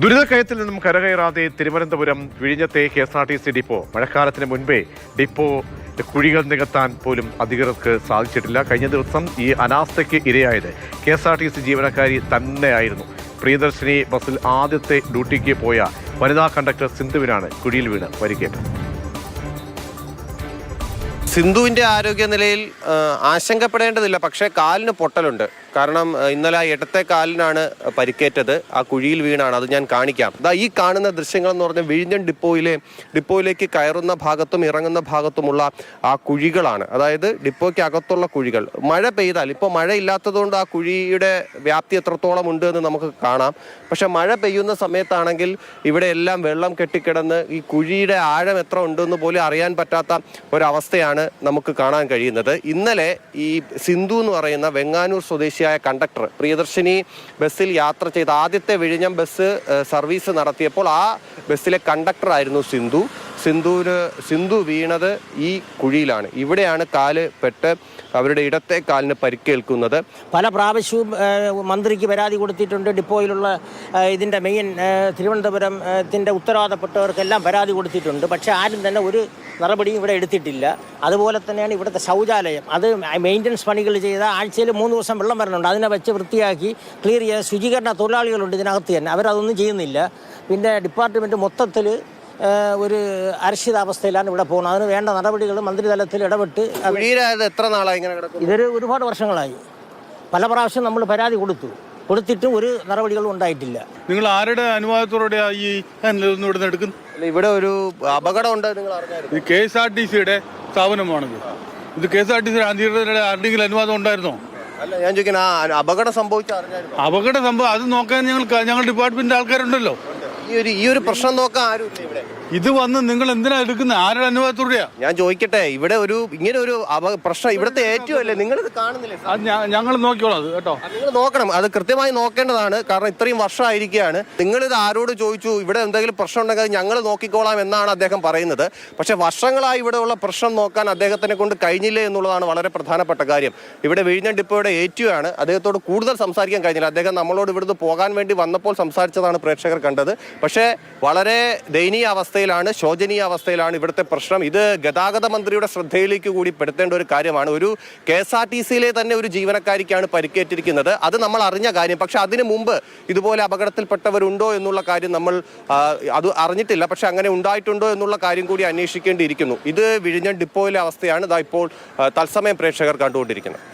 ദുരിതക്കയത്തിൽ നിന്നും കരകയറാതെ Thiruvananthapuram വിഴിഞ്ഞത്തെ KSRTC depot മഴക്കാലത്തിന് മുൻപേ depot കുഴികൾ നികത്താൻ പോലും അധികൃതർക്ക് സാധിച്ചിട്ടില്ല. കഴിഞ്ഞ ദിവസം ഈ അനാസ്ഥയ്ക്ക് ഇരയായത് KSRTC ജീവനക്കാരി തന്നെയായിരുന്നു. പ്രിയദർശിനി ബസ്സിൽ ആദ്യത്തെ ഡ്യൂട്ടിക്ക് പോയ വനിതാ കണ്ടക്ടർ സിന്ധുവിനാണ് കുഴിയിൽ വീണ് പരിക്കേറ്റത്. സിന്ധുവിൻ്റെ ആരോഗ്യനിലയിൽ ആശങ്കപ്പെടേണ്ടതില്ല, പക്ഷേ കാലിന് പൊട്ടലുണ്ട്. കാരണം ഇന്നലെ ഇടത്തെ കാലിനാണ് പരിക്കേറ്റത്, ആ കുഴിയിൽ വീണാണ്. അത് ഞാൻ കാണിക്കാം. ഈ കാണുന്ന ദൃശ്യങ്ങളെന്ന് പറഞ്ഞാൽ വിഴിഞ്ഞം ഡിപ്പോയിലേക്ക് കയറുന്ന ഭാഗത്തും ഇറങ്ങുന്ന ഭാഗത്തുമുള്ള ആ കുഴികളാണ്. അതായത് ഡിപ്പോയ്ക്ക് അകത്തുള്ള കുഴികൾ. മഴ പെയ്താൽ, ഇപ്പോൾ മഴ ഇല്ലാത്തതുകൊണ്ട് ആ കുഴിയുടെ വ്യാപ്തി എത്രത്തോളം ഉണ്ട് എന്ന് നമുക്ക് കാണാം. പക്ഷെ മഴ പെയ്യുന്ന സമയത്താണെങ്കിൽ ഇവിടെ എല്ലാം വെള്ളം കെട്ടിക്കിടന്ന് ഈ കുഴിയുടെ ആഴം എത്ര ഉണ്ടെന്ന് പോലും അറിയാൻ പറ്റാത്ത ഒരവസ്ഥയാണ് നമുക്ക് കാണാൻ കഴിയുന്നത്. ഇന്നലെ ഈ സിന്ധു എന്ന് പറയുന്ന വെങ്ങാനൂർ സ്വദേശിയായ കണ്ടക്ടർ പ്രിയദർശിനി ബസ്സിൽ യാത്ര ചെയ്ത് ആദ്യത്തെ വിഴിഞ്ഞം ബസ് സർവീസ് നടത്തിയപ്പോൾ ആ ബസ്സിലെ കണ്ടക്ടർ ആയിരുന്നു സിന്ധു വീണത് ഈ കുഴിയിലാണ്. ഇവിടെയാണ് കാല് പെട്ട് അവരുടെ ഇടത്തെ കാലിന് പരിക്കേൽക്കുന്നത്. പല പ്രാവശ്യവും മന്ത്രിക്ക് പരാതി കൊടുത്തിട്ടുണ്ട്. ഡിപ്പോയിലുള്ള ഇതിൻ്റെ മെയിൻ തിരുവനന്തപുരത്തിൻ്റെ ഉത്തരവാദപ്പെട്ടവർക്കെല്ലാം പരാതി കൊടുത്തിട്ടുണ്ട്. പക്ഷേ ആരും തന്നെ ഒരു നടപടിയും ഇവിടെ എടുത്തിട്ടില്ല. അതുപോലെ തന്നെയാണ് ഇവിടുത്തെ ശൗചാലയം. അത് മെയിൻ്റനൻസ് പണികൾ ചെയ്ത ആഴ്ചയിൽ 3 ദിവസം വെള്ളം വരണുണ്ട്. അതിനെ വെച്ച് വൃത്തിയാക്കി ക്ലിയർ ചെയ്യാൻ ശുചീകരണ തൊഴിലാളികളുണ്ട് ഇതിനകത്ത് തന്നെ. അവരതൊന്നും ചെയ്യുന്നില്ല. പിന്നെ ഡിപ്പാർട്ട്മെൻറ്റ് മൊത്തത്തിൽ ഒരു അരക്ഷിതാവസ്ഥയിലാണ് ഇവിടെ പോകുന്നത്. അതിന് വേണ്ട നടപടികൾ മന്ത്രിതലത്തിൽ ഇടപെട്ട്. എത്ര നാളായി ഇങ്ങനെ കിടക്കും? ഇതൊരു ഒരുപാട് വർഷങ്ങളായി. പല പ്രാവശ്യം നമ്മൾ പരാതി കൊടുത്തിട്ടും ഒരു നടപടികളും ഉണ്ടായിട്ടില്ല. നിങ്ങൾ ആരുടെ അനുവാദത്തോടെ ഈ ഇവിടുന്ന് എടുക്കുന്നത്? ഇവിടെ ഒരു അപകടം ഉണ്ട്, നിങ്ങൾ അറിഞ്ഞായിരുന്നു? KSRTCയുടെ സ്ഥാപനമാണിത്. ഇത് KSRTC ആരുടെയെങ്കിലും അനുവാദം ഉണ്ടായിരുന്നോ? അല്ല, ഞാൻ ചോദിക്കുന്ന അപകടം സംഭവിച്ച അറിഞ്ഞായിരുന്നു? അപകടം സംഭവം അത് നോക്കാൻ ഞങ്ങൾ ഡിപ്പാർട്ട്മെന്റ് ആൾക്കാരുണ്ടല്ലോ. ഈ ഒരു പ്രശ്നം നോക്കാൻ ആരുമില്ല ഇവിടെ. ഇത് വന്ന് നിങ്ങൾ എന്തിനാ എടുക്കുന്നത്? ആരുടെ അനുവാദത്തോടെയാ? ഞാൻ ചോദിക്കട്ടെ, ഇവിടെ ഇങ്ങനെ ഒരു പ്രശ്നം ഇവിടുത്തെ ഏറ്റവും അല്ലേ, നിങ്ങൾ ഇത് കാണുന്നില്ലേ? ഞങ്ങൾ നോക്കിക്കോളാം അത് കേട്ടോ. നിങ്ങൾ നോക്കണം, അത് കൃത്യമായി നോക്കേണ്ടതാണ്. കാരണം ഇത്രയും വർഷമായിരിക്കുകയാണ്. നിങ്ങളിത് ആരോട് ചോദിച്ചു ഇവിടെ എന്തെങ്കിലും പ്രശ്നം ഉണ്ടെങ്കിൽ ഞങ്ങൾ നോക്കിക്കോളാം എന്നാണ് അദ്ദേഹം പറയുന്നത്. പക്ഷെ വർഷങ്ങളായി ഇവിടെയുള്ള പ്രശ്നം നോക്കാൻ അദ്ദേഹത്തിനെ കൊണ്ട് കഴിഞ്ഞില്ലേ എന്നുള്ളതാണ് വളരെ പ്രധാനപ്പെട്ട കാര്യം. ഇവിടെ വിഴിഞ്ഞം ഡിപ്പോയുടെ ഏറ്റവും ആണ്. അദ്ദേഹത്തോട് കൂടുതൽ സംസാരിക്കാൻ കഴിഞ്ഞില്ല. അദ്ദേഹം നമ്മളോട് ഇവിടുന്ന് പോകാൻ വേണ്ടി വന്നപ്പോൾ സംസാരിച്ചതാണ് പ്രേക്ഷകർ കണ്ടത്. പക്ഷേ വളരെ ദയനീയ അവസ്ഥയിലാണ്, ശോചനീയ അവസ്ഥയിലാണ് ഇവിടുത്തെ പ്രശ്നം. ഇത് ഗതാഗത മന്ത്രിയുടെ ശ്രദ്ധയിലേക്ക് കൂടി പെടുത്തേണ്ട ഒരു കാര്യമാണ്. ഒരു KSRTCയിലെ തന്നെ ഒരു ജീവനക്കാരിക്കാണ് പരിക്കേറ്റിരിക്കുന്നത്. അത് നമ്മൾ അറിഞ്ഞ കാര്യം. പക്ഷെ അതിനു മുമ്പ് ഇതുപോലെ അപകടത്തിൽപ്പെട്ടവരുണ്ടോ എന്നുള്ള കാര്യം നമ്മൾ അത് അറിഞ്ഞിട്ടില്ല. പക്ഷെ അങ്ങനെ ഉണ്ടായിട്ടുണ്ടോ എന്നുള്ള കാര്യം കൂടി അന്വേഷിക്കേണ്ടിയിരിക്കുന്നു. ഇത് വിഴിഞ്ഞം ഡിപ്പോയിലെ അവസ്ഥയാണ് ഇപ്പോൾ തത്സമയം പ്രേക്ഷകർ കണ്ടുകൊണ്ടിരിക്കുന്നത്.